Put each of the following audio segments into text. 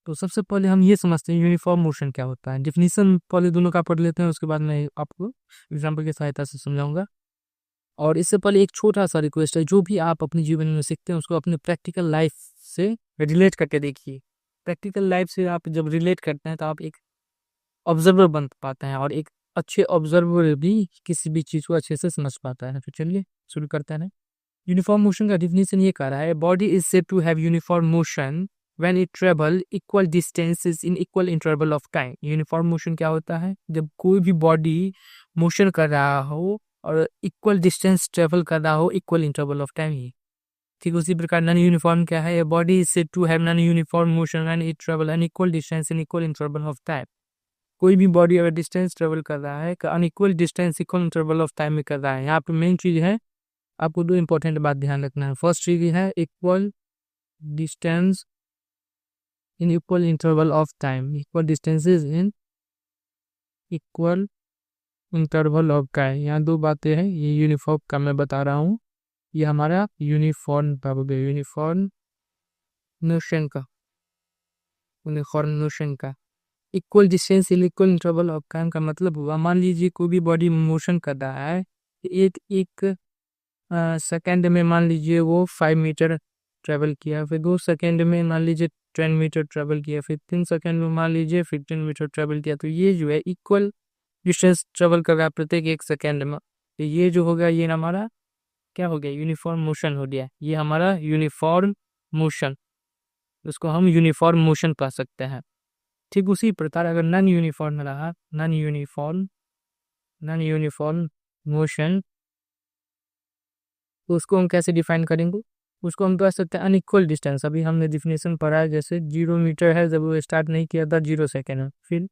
तो सबसे पहले हम ये समझते हैं यूनिफॉर्म मोशन क्या होता है। डिफिनीशन पहले दोनों का पढ़ लेते हैं, उसके बाद मैं आपको एग्जाम्पल की सहायता से समझाऊंगा। और इससे पहले एक छोटा सा रिक्वेस्ट है, जो भी आप अपने जीवन में सीखते हैं उसको अपने प्रैक्टिकल लाइफ से रिलेट करके देखिए। प्रैक्टिकल लाइफ से आप जब रिलेट करते हैं तो आप एक ऑब्जर्वर बन पाते हैं, और एक अच्छे ऑब्जर्वर भी किसी भी चीज़ को अच्छे से समझ पाता है। तो चलिए शुरू करते हैं। यूनिफॉर्म मोशन का डिफिनीशन ये कह रहा है, body is said to have uniform motion when it travel equal distances in equal interval of time. Uniform motion क्या होता है? जब कोई भी बॉडी मोशन कर रहा हो और इक्वल डिस्टेंस ट्रेवल कर रहा हो इक्वल इंटरवल ऑफ टाइम ही। ठीक उसी प्रकार नॉन यूनिफॉर्म क्या है? Body is said to have non uniform motion when it travel an equal distance in equal interval of time. कोई भी बॉडी अगर डिस्टेंस ट्रेवल कर रहा है unequal distance equal interval of time में कर रहा है। यहाँ पे मेन चीज है, आपको दो इंपॉर्टेंट बात ध्यान रखना है। फर्स्ट चीज है equal distance in equal interval of time. Equal distances in equal interval of time, यहाँ दो बातें हैं। ये यूनिफॉर्म का मैं बता रहा हूँ, ये हमारा यूनिफॉर्म का हो गया, यूनिफॉर्म नोशन का, यूनिफॉर्म नोशन का। Equal distance in equal interval of time का मतलब हुआ, मान लीजिए कोई भी बॉडी मोशन कर रहा है, एक एक सेकेंड में मान लीजिए वो 5 मीटर ट्रेवल किया, फिर 2 सेकेंड में मान लीजिए 10 मीटर ट्रेवल किया, फिर 3 सेकेंड में मान लीजिए 15 मीटर ट्रेवल किया। तो ये जो है इक्वल डिस्टेंस ट्रेवल कर रहा है प्रत्येक 1 सेकेंड में। तो ये जो हो गया ये हमारा क्या हो गया? यूनिफॉर्म मोशन हो गया। ये हमारा यूनिफॉर्म मोशन, उसको हम यूनिफॉर्म मोशन कह सकते हैं। ठीक उसी प्रकार अगर नॉन यूनिफॉर्म रहा, नॉन यूनिफॉर्म मोशन, तो उसको हम कैसे डिफाइन करेंगे? उसको हम कह सकते हैं अनइक्वल डिस्टेंस। अभी हमने डिफिनेशन पढ़ा है, जैसे 0 मीटर है, जब वो स्टार्ट नहीं किया था 0 सेकेंड में, फिर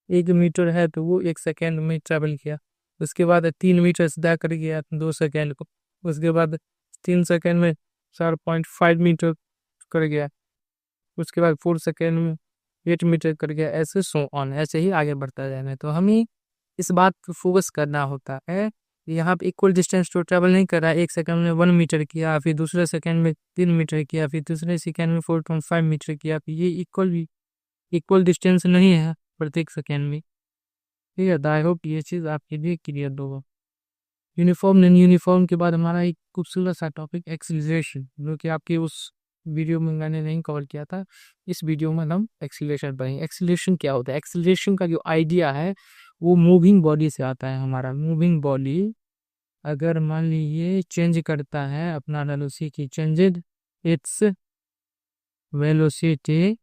1 मीटर है तो वो 1 सेकेंड में ट्रेवल किया, उसके बाद 3 मीटर सीधा कर गया 2 सेकेंड को, उसके बाद 3 सेकेंड में 4.5 मीटर कर गया, उसके बाद 4 सेकेंड में 8 मीटर कर गया, ऐसे सो ऑन, ऐसे ही आगे बढ़ता जाना है। तो हमें इस बात पर फोकस करना होता है। यहाँ पे इक्वल डिस्टेंस तो ट्रेवल नहीं कर रहा है। 1 सेकंड में 1 मीटर किया, फिर दूसरे सेकंड में 3 मीटर किया, फिर तीसरे सेकंड में 4.5 मीटर किया, फिर ये इक्वल डिस्टेंस नहीं है प्रत्येक सेकंड में। ठीक है, आई होप ये चीज़ आपके लिए क्लियर होगा। यूनिफॉर्म नॉन यूनिफॉर्म के बाद हमारा एक खूबसूरत सा टॉपिक एक्सीलरेशन, जो कि आपकी उस वीडियो में मैंने नहीं कवर किया था। इस वीडियो में हम एक्सीलरेशन पढ़ेंगे। एक्सीलरेशन क्या होता है? एक्सीलरेशन का जो आइडिया है वो मूविंग बॉडी से आता है। हमारा मूविंग बॉडी अगर मान लीजिए चेंज करता है अपना velocity, changed its velocity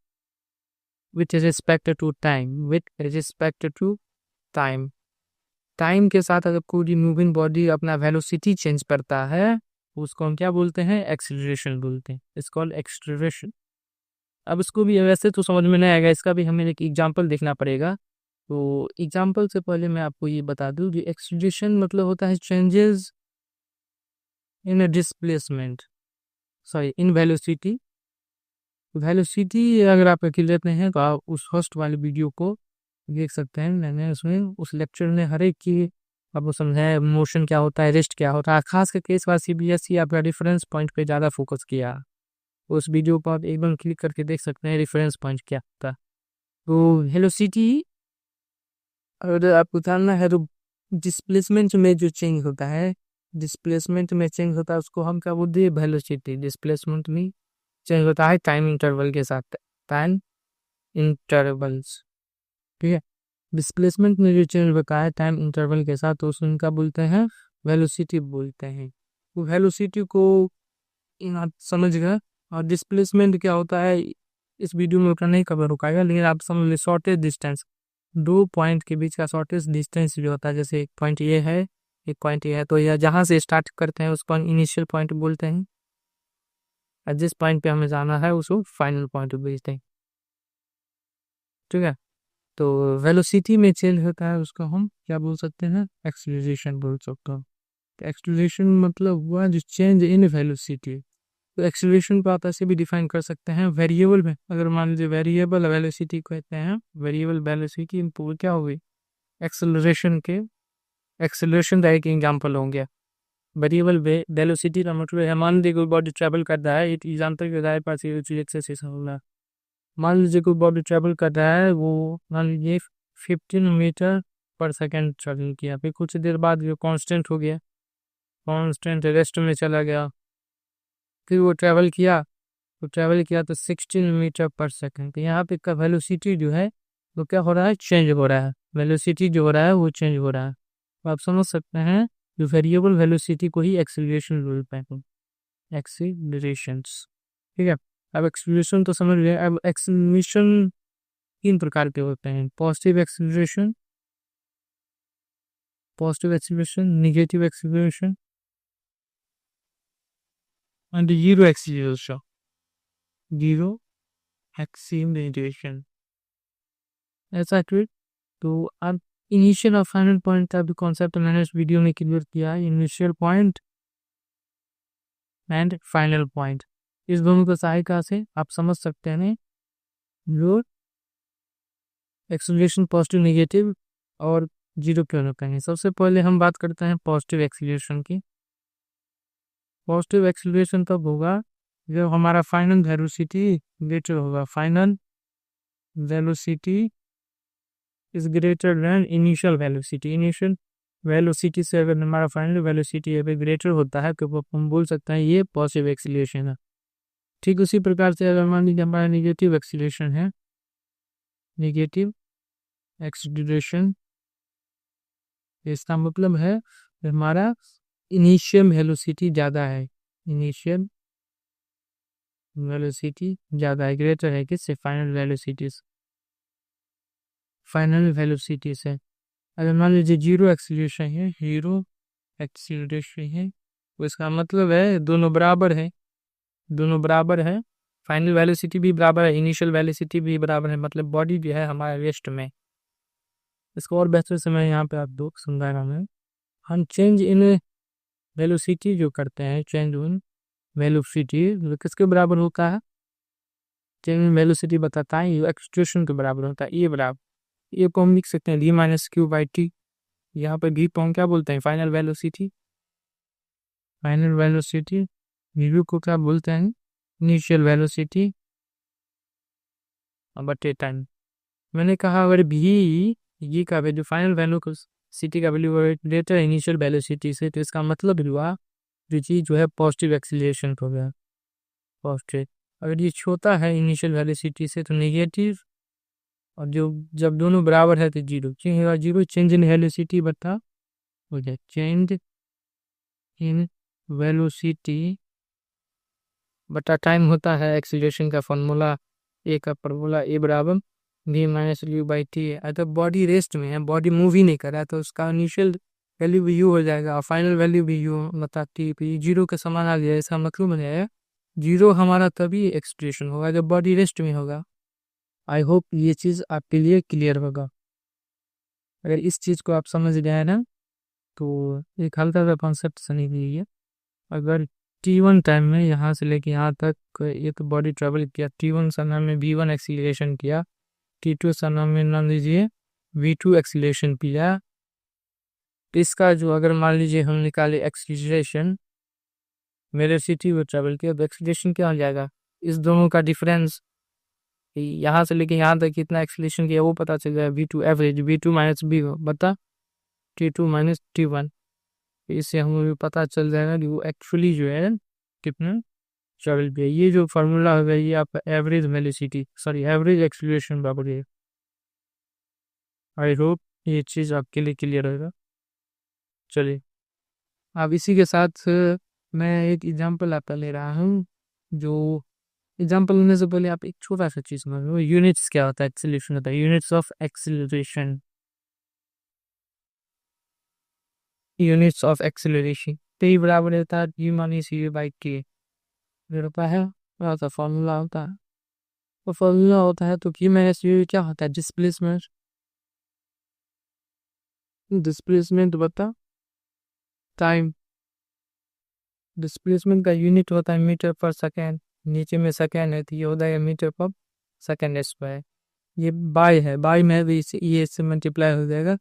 with respect to time, time के साथ अगर पूरी मूविंग बॉडी अपना वेलोसिटी चेंज करता है, उसको हम क्या बोलते हैं? एक्सीलरेशन बोलते हैं। It's called acceleration. अब इसको भी वैसे तो समझ में नहीं आएगा, इसका भी हमें एक एग्जांपल देखना पड़ेगा। तो एग्जांपल से पहले मैं आपको ये बता दूं, जो एक्सीलरेशन मतलब होता है changes in displacement, sorry in velocity. Velocity अगर आप अकेले लेते हैं तो आप उस फर्स्ट वाले वीडियो को देख सकते हैं। मैंने उसमें उस लेक्चर में हर एक की आपको समझाया, मोशन क्या होता है, रेस्ट क्या होता है। खास करके इस बार सीबीएसई आपका रेफरेंस पॉइंट पे ज़्यादा फोकस किया। उस वीडियो पर आप एकदम क्लिक करके देख सकते हैं रेफरेंस पॉइंट क्या होता है। तो वेलोसिटी अगर आपको जानना है तो डिस्प्लेसमेंट में जो चेंज होता है, उसको हम क्या बोलते हैं? वेलोसिटी। डिस्प्लेसमेंट में चेंज होता है टाइम इंटरवल के साथ, टाइम इंटरवल्स। ठीक है, डिस्प्लेसमेंट में जो चेंज होता है टाइम इंटरवल के साथ, तो उसको उनका बोलते हैं वेलोसिटी बोलते हैं। तो वेलोसिटी को आप समझ गए। और डिस्प्लेसमेंट क्या होता है इस वीडियो में उतना नहीं कवर हो पाएगा, लेकिन आप समझ लीजिए शॉर्टेज डिस्टेंस, दो पॉइंट के बीच का शॉर्टेज डिस्टेंस जो होता है, जैसे एक पॉइंट ये है, एक पॉइंट ये है, तो यह जहाँ से स्टार्ट करते हैं उसको इनिशियल पॉइंट बोलते हैं, और जिस पॉइंट पे हमें जाना है उसको फाइनल पॉइंट बोलते हैं। ठीक है, तो वेलोसिटी में चेंज होता है उसको हम क्या बोल सकते हैं? एक्सीलरेशन बोल सकते हैं। एक्सीलरेशन मतलब हुआ जो चेंज इन वेलोसिटी। तो एक्सीलरेशन को आप ऐसे भी डिफाइन कर सकते हैं वेरिएबल में। अगर मान लीजिए वेरिएबल वेलोसिटी कहते हैं, वेरिएबल वेलोसिटी तो क्या होगी? एक्सीलरेशन के एक्सीलरेशन का एक एग्जाम्पल होंगे। वेरिएबल वेलोसिटी का मतलब है, मान लीजिए कोई बॉडी ट्रेवल कर रहा है, एक एग्जाम्पल के दायरे पास होगा। मान लीजिए कोई बॉडी ट्रेवल कर रहा है, वो मान लीजिए 15 मीटर पर सेकेंड ट्रेवल किया, फिर कुछ देर बाद ये कांस्टेंट हो गया, कांस्टेंट रेस्ट में चला गया, फिर वो ट्रेवल किया तो 16 मीटर पर सेकेंड। तो यहाँ पे का वेलोसिटी जो है वो क्या हो रहा है, चेंज हो रहा है, वेलोसिटी जो हो रहा है वो चेंज हो रहा है। तो आप समझ सकते हैं जो वेरिएबल वेलोसिटी को ही एक्सीलरेशन बोलते हैं, एक्सीलरेशंस। ठीक है, अब एक्सीलरेशन तो समझ गए। अब एक्सीलरेशन 3 प्रकार के होते हैं, positive acceleration, negative acceleration and zero acceleration. Zero acceleration ऐसा क्यों? तो अब इनिशियल और फाइनल पॉइंट का भी कॉन्सेप्ट मैंने इस वीडियो में क्लियर किया है। Initial point and final point, इस दोनों की सहायता से आप समझ सकते हैं जो एक्सीलरेशन पॉजिटिव नेगेटिव और जीरो क्यों होते हैं। सबसे पहले हम बात करते हैं पॉजिटिव एक्सीलरेशन की। पॉजिटिव एक्सीलरेशन तब होगा जब हमारा फाइनल वेलोसिटी ग्रेटर होगा, final velocity is greater than initial velocity. Initial velocity से अगर हमारा फाइनल वेलोसिटी अगर ग्रेटर होता है तो हम बोल सकते हैं ये पॉजिटिव एक्सीलरेशन है। ठीक उसी प्रकार से अगर मान लीजिए हमारा निगेटिव एक्सीलरेशन है, निगेटिव एक्सीलरेशन, इसका मतलब है हमारा इनिशियल वेलोसिटी ज़्यादा है, इनिशियल वेलोसिटी ज़्यादा है, ग्रेटर है किससे, फाइनल वेलोसिटी से। अगर मान लीजिए जीरो एक्सीलरेशन है तो इसका मतलब है दोनों बराबर है, फाइनल वेलोसिटी भी बराबर है, इनिशियल वेलोसिटी भी बराबर है, मतलब बॉडी भी है हमारे रेस्ट में। इसको और बेहतर से मैं यहाँ पे आप दो समझाएगा मैं। हम चेंज इन वेलोसिटी जो करते हैं, चेंज इन वेलोसिटी किसके बराबर होता है, चेंज इन वेलोसिटी बताता है ये एक्सलेशन के बराबर होता है, ये बराबर, ये को हम लिख सकते हैं v-q/t। यहाँ पे v को हम क्या बोलते हैं, फाइनल वेलोसिटी, v को क्या बोलते हैं, इनिशियल वेलोसिटी बटे टाइम। मैंने कहा अगर भी ये का वैल्यू फाइनल वेलोसिटी का वैल्यू ग्रेटर इनिशियल वेलोसिटी से, तो इसका मतलब हुआ जो चीज जो है पॉजिटिव एक्सीलरेशन हो गया, पॉजिटिव। अगर ये छोटा है इनिशियल वेलोसिटी से तो नेगेटिव, और जो जब दोनों बराबर है तो zero. Zero change in velocity बता हो जाए, चेंज इन वेलोसिटी बटा टाइम होता है एक्सीलरेशन का फॉर्मूला, ए का फॉर्मूला ए बराबर v-u/t है। अगर बॉडी रेस्ट में है, बॉडी मूव ही नहीं कर रहा है, तो उसका इनिशियल वैल्यू भी यू हो जाएगा और फाइनल वैल्यू भी यू बता टी, जीरो के समान आ गया। इसका मतलब है जीरो हमारा तभी एक्सप्रेशन होगा जब बॉडी रेस्ट में होगा। आई होप ये चीज़ आपके लिए क्लियर होगा। अगर इस चीज़ को आप समझ गए ना तो एक हल्का सा कॉन्सेप्ट समझ लीजिए। अगर t1 टाइम में यहाँ से लेके यहाँ तक एक बॉडी ट्रेवल किया, t1 समय में v1 एक्सीलरेशन किया, t2 समय में मान लीजिए v2 एक्सीलरेशन किया, तो इसका जो अगर मान लीजिए हम निकाले एक्सीलरेशन वेलोसिटी वो ट्रेवल किया, तो एक्सीलरेशन क्या हो जाएगा, इस दोनों का डिफरेंस यहाँ से लेके यहाँ तक कितना एक्सीलरेशन किया वो पता चल जाएगा, v2 average, v2 minus B बता t2 माइनस t1। इससे हमें पता चल जाएगा कि वो एक्चुअली जो है कितना ट्रेवल किया। ये जो फार्मूला होगा ये आपका average velocity, sorry average acceleration बराबर है। आई होप ये चीज़ आपके लिए क्लियर होगा। चलिए अब इसी के साथ मैं एक एग्जांपल आपका ले रहा हूँ। जो एग्जांपल लेने से पहले आप एक छोटा सा चीज़ समझ लो, यूनिट्स क्या होता है, एक्सीलरेशन होता है, units of acceleration, units of acceleration T बराबर होता है u-c/k। होता है तो फॉर्मूला होता है, तो फॉर्मूला होता है तो q-u क्या होता है, डिस्प्लेसमेंट, डिस्प्लेसमेंट बता टाइम। डिस्प्लेसमेंट का यूनिट होता है मीटर पर सेकेंड, नीचे में सेकेंड है तो ये होता है मीटर पर सेकेंड स्क्वायर। ये बाई है, बाई में भी ये इससे मल्टीप्लाई हो जाएगा,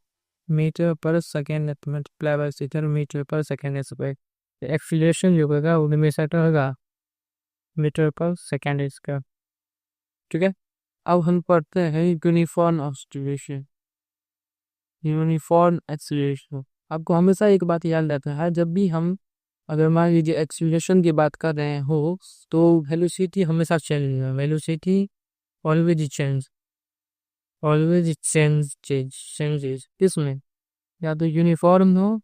मीटर पर सेकेंड मल्टीप्लाई बाई इधर मीटर पर सेकेंड स्क्वायर। एक्सीलरेशन जो होगा वो हमेशा होगा मीटर पर सेकेंड स्क्वायर। ठीक है, अब हम पढ़ते हैं यूनिफॉर्म एक्सीलरेशन। यूनिफॉर्म एक्सीलरेशन आपको हमेशा एक बात याद रहता है, जब भी हम अगर मान लीजिए एक्सीलरेशन की बात कर रहे हो तो वेलोसिटी हमेशा चेंज है। Velocity always change, always changes किसमें, या तो यूनिफॉर्म हो,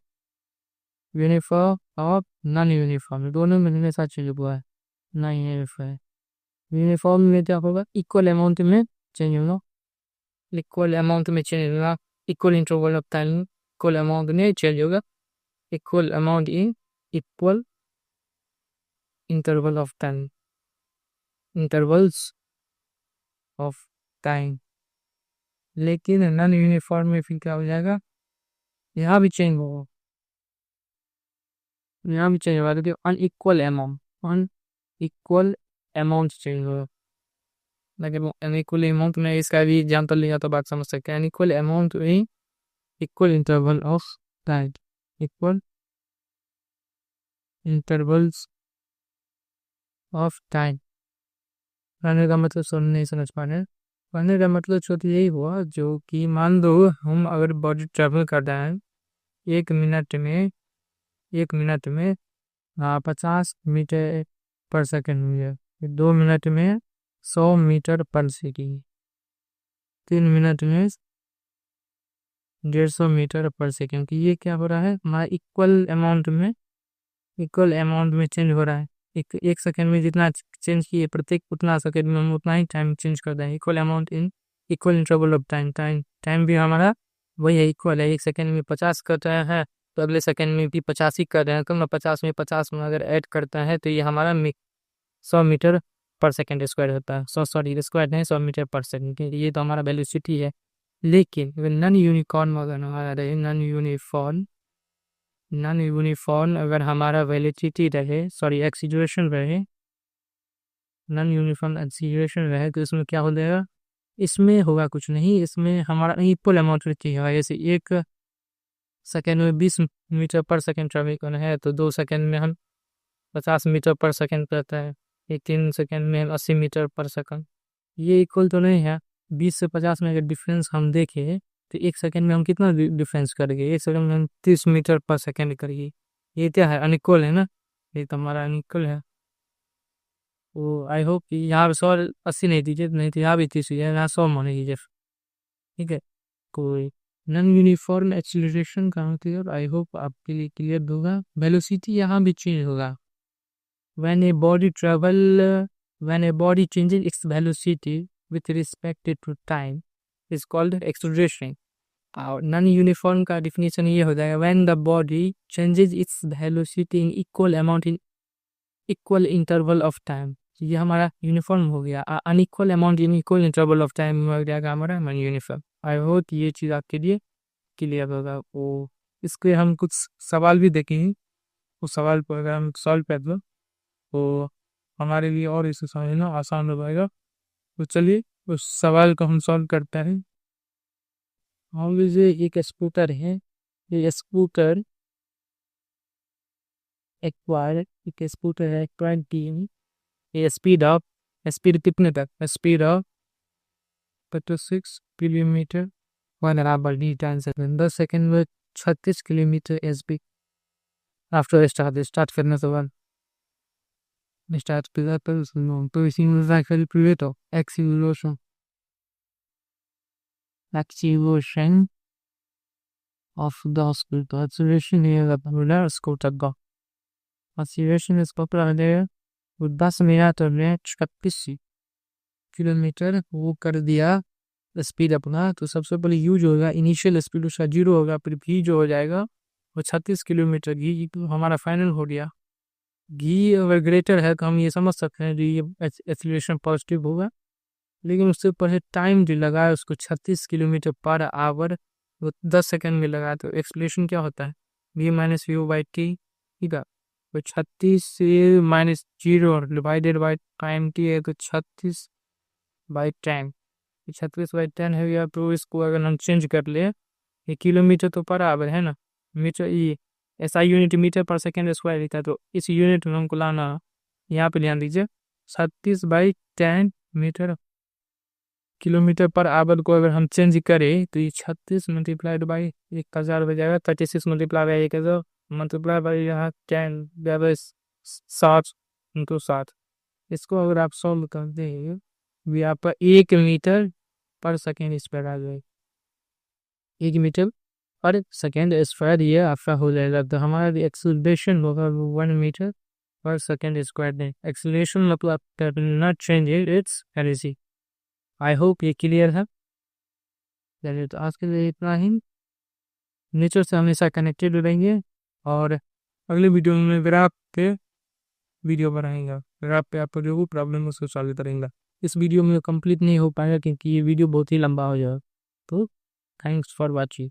यूनिफॉर्म और नॉन यूनिफॉर्म, दोनों में हमेशा चेंज हुआ है। नहीं यूनिफॉर्म, यूनिफॉर्म में क्या होगा, इक्वल अमाउंट में चेंज होगा, इक्वल अमाउंट में चेंज होगा, equal interval of time equal amount में चेंज होगा, equal amount in equal interval of time, intervals of time. लेकिन नॉन यूनिफॉर्म में फिर क्या हो जाएगा, यहाँ भी चेंज होगा, यहाँ भी चेंज होगा, तो unequal amount, unequal amount change होगा। लेकिन अनइक्वल अमाउंट में इसका भी एग्जाम्पल लिया तो बात समझ सकते हैं। Unequal amount in equal interval of time, equal intervals of time. कहने का मतलब सुन नहीं समझ पा रहे हैं। कहने का मतलब छोटी यही हुआ, जो कि मान लो हम अगर बॉडी ट्रेवल कर रहे हैं 1 मिनट में, 1 मिनट में 50 मीटर पर सेकंड हुई है, 2 मिनट में 100 मीटर पर सेकंड, 3 मिनट में 150 मीटर पर सेकंड की, ये क्या हो रहा है हमारा इक्वल अमाउंट में चेंज हो रहा है। एक सेकंड में जितना चेंज किए प्रत्येक उतना सेकंड में हम उतना ही टाइम चेंज कर दें, equal amount in equal interval of time. Time भी हमारा वही है, इक्वल है। 1 सेकंड में 50 कर रहे हैं तो अगले सेकंड में भी 50 ही कर रहे हैं, तो ना 50 में अगर ऐड करता है तो ये हमारा 100 मीटर पर सेकंड स्क्वायर होता है। सॉरी स्क्वायर नहीं, 100 मीटर पर सेकंड, ये तो हमारा वेलोसिटी है। लेकिन नॉन यूनिकॉर्न अगर हमारा रहे, नॉन यूनिफॉर्म अगर हमारा वेलोसिटी रहे, सॉरी एक्सीलरेशन रहे, नॉन यूनिफॉर्म एक्सीलरेशन रहे, तो इसमें क्या हो जाएगा, इसमें होगा कुछ नहीं, इसमें हमारा इक्वल अमाउंट चाहिए। जैसे 1 सेकंड में 20 मीटर पर सेकंड ट्रैवल करना है तो 2 सेकंड में हम 50 मीटर पर सेकंड करता है, 3 सेकंड में हम 80 मीटर पर सेकंड। ये इक्वल तो नहीं है। 20 से 50 में अगर डिफरेंस हम देखें तो 1 सेकंड में हम कितना डिफरेंस करेंगे, 1 सेकंड में हम 30 मीटर पर सेकंड करेंगे। ये क्या है, अनइक्वल है ना, ये तो हमारा अनइक्वल है। तो आई होप कि यहाँ पे 180 नहीं दीजिए, नहीं तो यहाँ भी 30 है, यहाँ 100 माने दीजिए, ठीक है। कोई नॉन यूनिफॉर्म एक्सीलरेशन का मतलब आई होप आपके लिए क्लियर होगा। वेलोसिटी यहाँ भी चेंज होगा। when a body travel when a body changes its velocity with respect to time is called acceleration। और नॉन यूनिफॉर्म का डिफिनेशन ये हो जाएगा, when the body changes its velocity in equal amount in equal interval of time। ये हमारा uniform हो गया। Unequal amount in equal interval of time हो जाएगा हमारा नॉन यूनिफॉर्म। आई होप ये चीज़ आपके लिए क्लियर होगा। वो इसके हम कुछ सवाल भी देखेंगे, उस सवाल पर अगर हम सॉल्व कर दो तो हमारे लिए और इसे समझना आसान हो जाएगा। तो चलिए उस सवाल को हम सॉल्व करते हैं। मान लीजिए एक स्कूटर है, ये स्कूटर एक्वायर, एक स्कूटर है एक्वायर टीम, ये स्पीड कितने तक, speed of 36 kilometre one hour 10 second में 36 किलोमीटर एसपी। आफ्टर स्टार्ट करने के बाद स्टार्ट किया तो इसी में calculate acceleration of the scooter acceleration है अपना स्कूटर का acceleration is popular है। वो 10 मिनट में 36 किलोमीटर वो कर दिया स्पीड अपना। तो सबसे पहले यूज होगा, इनिशियल स्पीड उसका 0 होगा, फिर भी जो हो जाएगा वो 36 किलोमीटर घी, तो हमारा फाइनल हो गया। घी अगर ग्रेटर है तो हम ये समझ सकते हैं कि ये एक्सीलरेशन पॉजिटिव होगा। लेकिन उससे पहले टाइम जो लगा है उसको 36 किलोमीटर पर आवर, वो 10 सेकंड में लगा, तो एक्सप्लेशन क्या होता है, v-u/t, ठीक है। तो 36 से -0 डिवाइडेड बाई टाइम t है, तो 36/10, 36/10 है या तो इसको अगर हम चेंज कर ले, ये किलोमीटर तो पर आवर है ना, मीटर ये ऐसा यूनिट मीटर पर सेकेंड स्क्वायर रहता है, तो इस यूनिट में हमको लाना, यहाँ पे ध्यान दीजिए 36/10 मीटर किलोमीटर पर आवर को अगर हम चेंज करें तो ये 36 मल्टीप्लाइड बाई 1000 हो जाएगा। 36 मल्टीप्लाई बाई 1000 मल्टीप्लाई बाई यहाँ 10 बराबर 7 × 7। इसको अगर आप सॉल्व कर दें भी आपका 1 मीटर पर सेकेंड इस पर आ जाएगा। 1 मीटर पर सेकेंड स्क्वायर ये आपका हो जाएगा। तो हमारा एक्सेलरेशन होगा 1 मीटर पर सेकेंड स्क्वायर नहीं। एक्सेलरेशन मतलब करना change it's energy. I hope ये क्लियर है। चलिए तो आज के लिए इतना ही। नेचर से हमेशा कनेक्टेड रहेंगे और अगले वीडियो में ग्राफ पे वीडियो बनाएंगे। ग्राफ पे आपको जो भी प्रॉब्लम है उसको सॉल्व करेंगे। इस वीडियो में कंप्लीट नहीं हो पाएगा क्योंकि ये वीडियो बहुत ही लंबा हो जाएगा। तो थैंक्स फॉर वॉचिंग।